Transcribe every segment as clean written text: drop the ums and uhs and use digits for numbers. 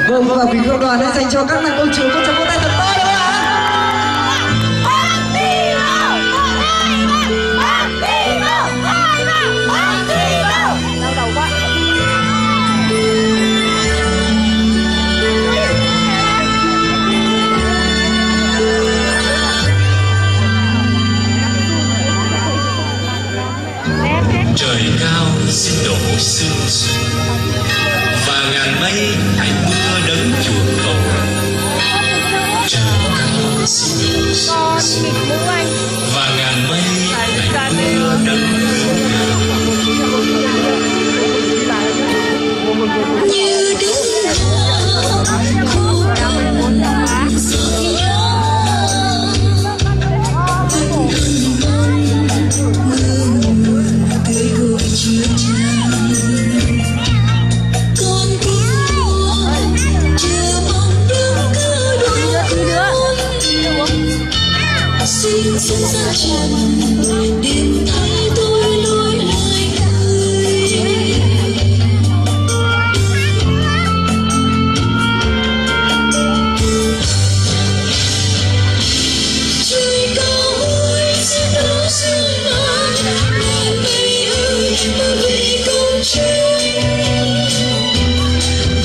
Vâng, và quý công đoàn hãy dành cho các nàng công chúa con cháu cô tay thật to đúng không ạ? Trời cao xin đổ sương và ngàn mây hãy mưa đấng chuộc cầu. Trời cao xin đổ sương và ngàn mây hãy mưa đấng chuộc cầu. Như đứng khô đồng rồi xin ra trần đêm thấy tôi lối lời cười. Trời cao ơi xin đổ sương mát ngàn mây ơi mà vì công chính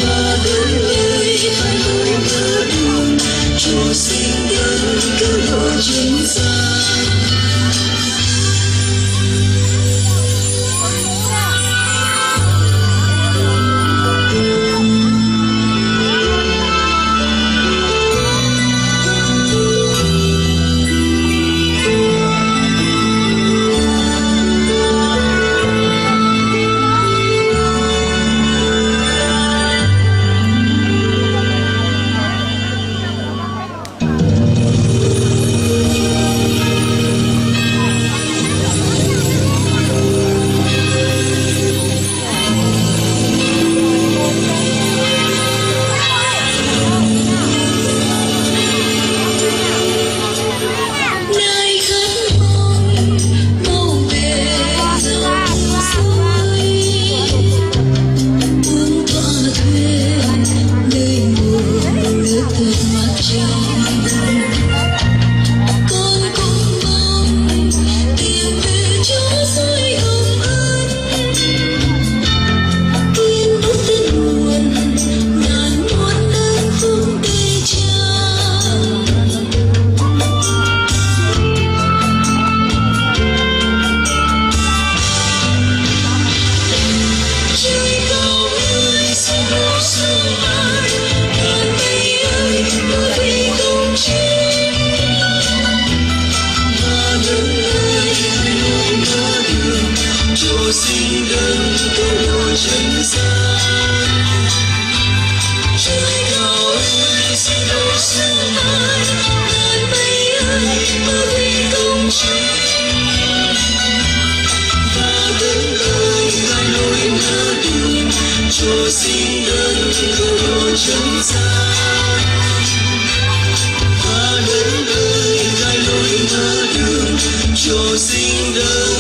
và đến nơi hai lối mở đường Chúa xin đến cứu độ chúng ta. Chúa xin đến cứu độ chân gian. Trời cao ơi xin đổ sương mát ngàn mây ơi mà vì công chính và đến nơi hai lối mở đường Chúa xin đến cứu độ chân gian và đến nơi hai lối mở đường Chúa xin đến.